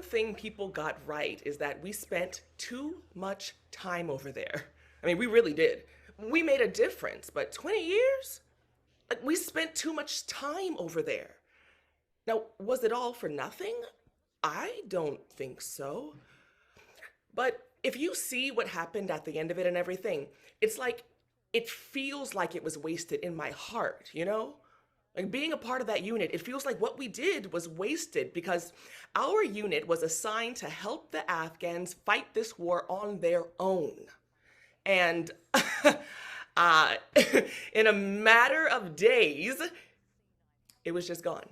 thing people got right is that we spent too much time over there. I mean, we really did. We made a difference, but 20 years? Like, we spent too much time over there. Now, was it all for nothing? I don't think so. But if you see what happened at the end of it and everything, it's like it feels like it was wasted in my heart, you know? Like being a part of that unit, it feels like what we did was wasted because our unit was assigned to help the Afghans fight this war on their own. And uh, in a matter of days, it was just gone.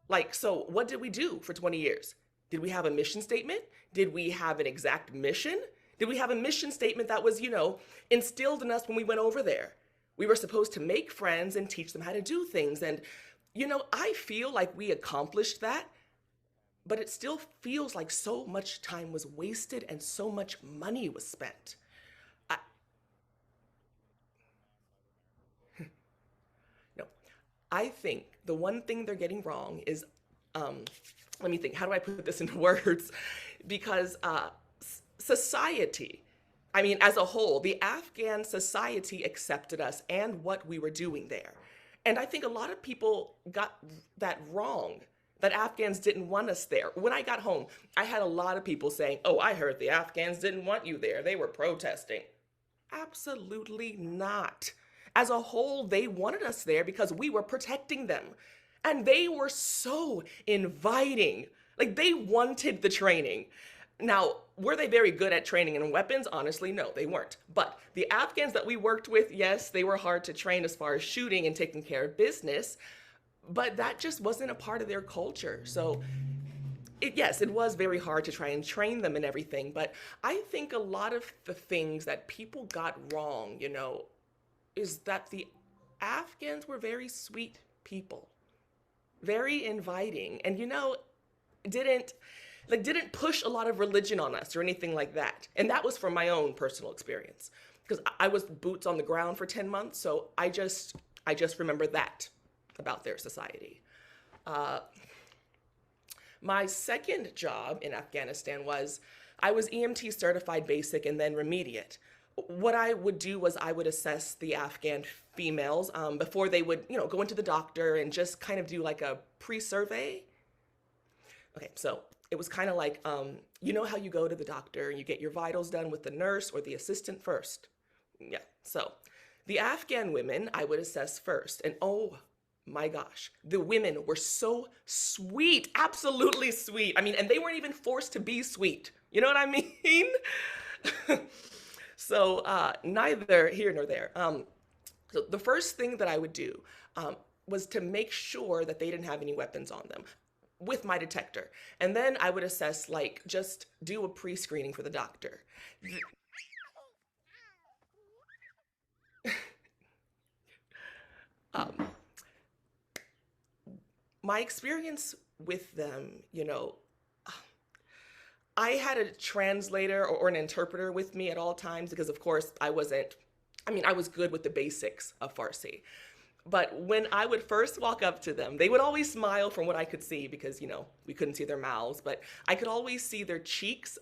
Like, so what did we do for 20 years? Did we have a mission statement? Did we have an exact mission? Did we have a mission statement that was, instilled in us when we went over there? We were supposed to make friends and teach them how to do things. And, I feel like we accomplished that, but it still feels like so much time was wasted and so much money was spent. I, no, I think the one thing they're getting wrong is, let me think, how do I put this into words? Because society, I mean, as a whole, the Afghan society accepted us and what we were doing there. And I think a lot of people got that wrong, that Afghans didn't want us there. When I got home, I had a lot of people saying, oh, I heard the Afghans didn't want you there. They were protesting. Absolutely not. As a whole, they wanted us there because we were protecting them. And they were so inviting. Like, they wanted the training. Now, were they very good at training and weapons? Honestly, no, they weren't. But the Afghans that we worked with, yes, they were hard to train as far as shooting and taking care of business, but that just wasn't a part of their culture. So, yes, it was very hard to try and train them and everything, but I think a lot of the things that people got wrong, is that the Afghans were very sweet people, very inviting, and didn't push a lot of religion on us or anything like that. And that was from my own personal experience because I was boots on the ground for 10 months. So I just remember that about their society. My second job in Afghanistan was I was EMT certified basic and then remediate. What I would do was I would assess the Afghan females before they would, go into the doctor and just kind of do like a pre-survey. Okay, so it was kind of like, how you go to the doctor and you get your vitals done with the nurse or the assistant first? Yeah, so the Afghan women I would assess first. And oh my gosh, the women were so sweet, absolutely sweet. I mean, and they weren't even forced to be sweet. You know what I mean? So neither here nor there. So the first thing that I would do was to make sure that they didn't have any weapons on them with my detector. And then I would assess, just do a pre-screening for the doctor. My experience with them, I had a translator or an interpreter with me at all times because, of course, I was good with the basics of Farsi. But when I would first walk up to them, they would always smile from what I could see because, we couldn't see their mouths, but I could always see their cheeks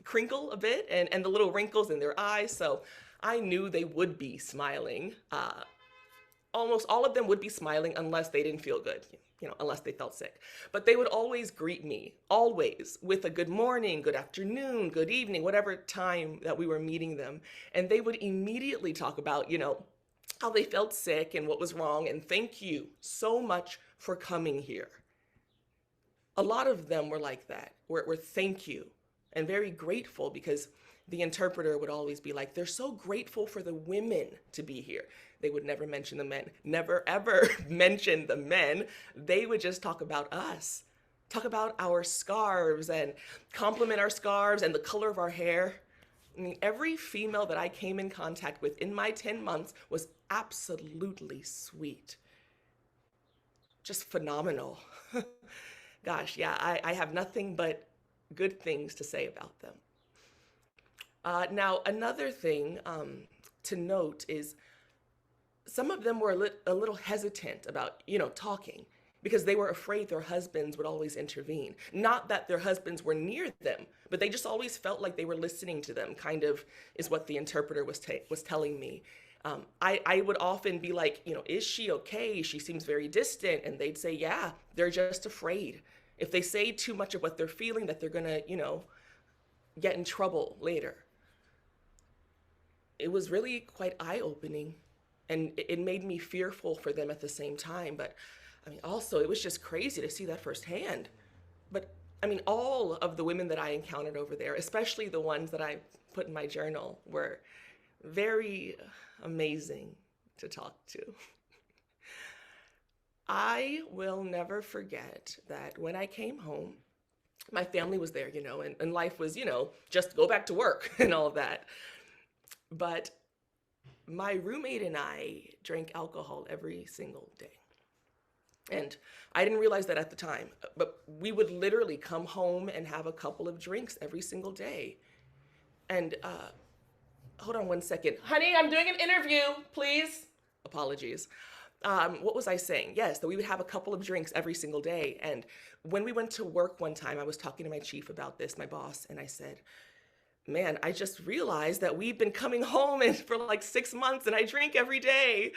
crinkle a bit and the little wrinkles in their eyes. So I knew they would be smiling. Almost all of them would be smiling unless they didn't feel good, unless they felt sick. But they would always greet me, always, with a good morning, good afternoon, good evening, whatever time that we were meeting them. And they would immediately talk about, how they felt sick and what was wrong, and thank you so much for coming here. A lot of them were like that, were thank you, and very grateful because the interpreter would always be like, they're so grateful for the women to be here. They would never mention the men, never ever mention the men. They would just talk about us, talk about our scarves and compliment our scarves and the color of our hair. I mean, every female that I came in contact with in my 10 months was absolutely sweet. Just phenomenal. Gosh, yeah, I have nothing but good things to say about them. Now, another thing to note is some of them were a little hesitant about, talking. because they were afraid their husbands would always intervene. Not that their husbands were near them, but they just always felt like they were listening to them, kind of is what the interpreter was telling me. I would often be like, is she okay? She seems very distant. And they'd say, yeah, they're just afraid. If they say too much of what they're feeling, that they're going to, get in trouble later. It was really quite eye-opening, and it made me fearful for them at the same time. But I mean, also, it was just crazy to see that firsthand. But I mean, all of the women that I encountered over there, especially the ones that I put in my journal, were very amazing to talk to. I will never forget that when I came home, my family was there, and life was, just go back to work and all of that. But my roommate and I drank alcohol every single day. And I didn't realize that at the time, but we would literally come home and have a couple of drinks every single day. And hold on one second. Honey, I'm doing an interview, please. Apologies. What was I saying? Yes, that we would have a couple of drinks every single day. And when we went to work one time, I was talking to my chief about this, my boss, and I said, man, I just realized that we've been coming home for like 6 months and I drink every day.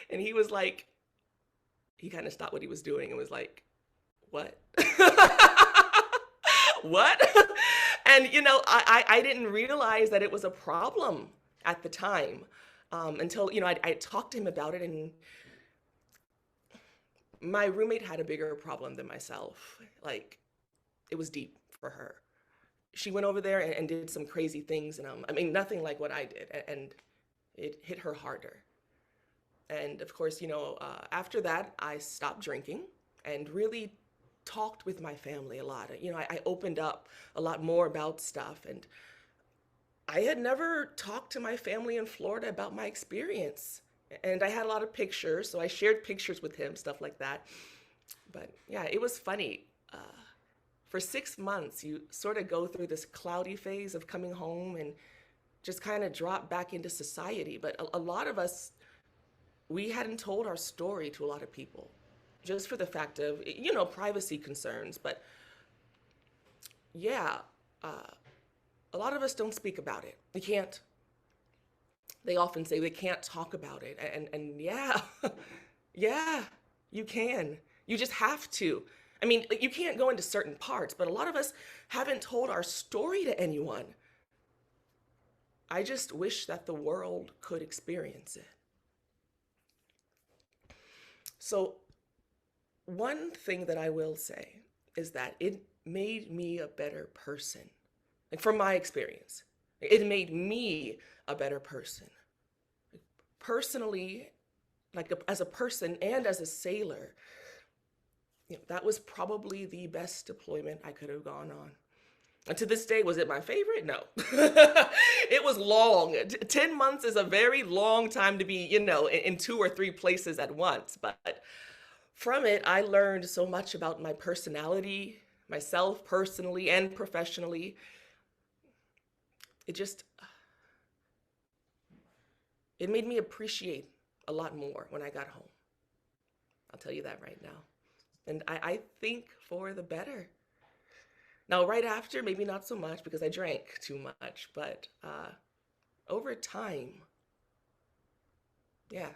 And he was like, he kind of stopped what he was doing and was like, what? What? And, I didn't realize that it was a problem at the time until, I talked to him about it, and my roommate had a bigger problem than myself. Like, it was deep for her. She went over there and did some crazy things, and I mean, nothing like what I did, and it hit her harder. And of course, after that, I stopped drinking and really talked with my family a lot. I opened up a lot more about stuff, and I had never talked to my family in Florida about my experience. And I had a lot of pictures, so I shared pictures with him, stuff like that. But yeah, it was funny. For 6 months, you sort of go through this cloudy phase of coming home and just kind of drop back into society. But a lot of us, we hadn't told our story to a lot of people, just for the fact of, privacy concerns. But yeah, a lot of us don't speak about it. We can't. They often say they can't talk about it. And yeah, yeah, you can. You just have to. I mean, you can't go into certain parts, but a lot of us haven't told our story to anyone. I just wish that the world could experience it. So one thing that I will say is that it made me a better person. Like, from my experience, it made me a better person. Personally, as a person and as a sailor, that was probably the best deployment I could have gone on. And to this day, was it my favorite? No. It was long. 10 months is a very long time to be, in 2 or 3 places at once. But from it, I learned so much about my personality, myself personally and professionally. It made me appreciate a lot more when I got home. I'll tell you that right now. And I think for the better. Now, right after, maybe not so much because I drank too much, but over time, yeah,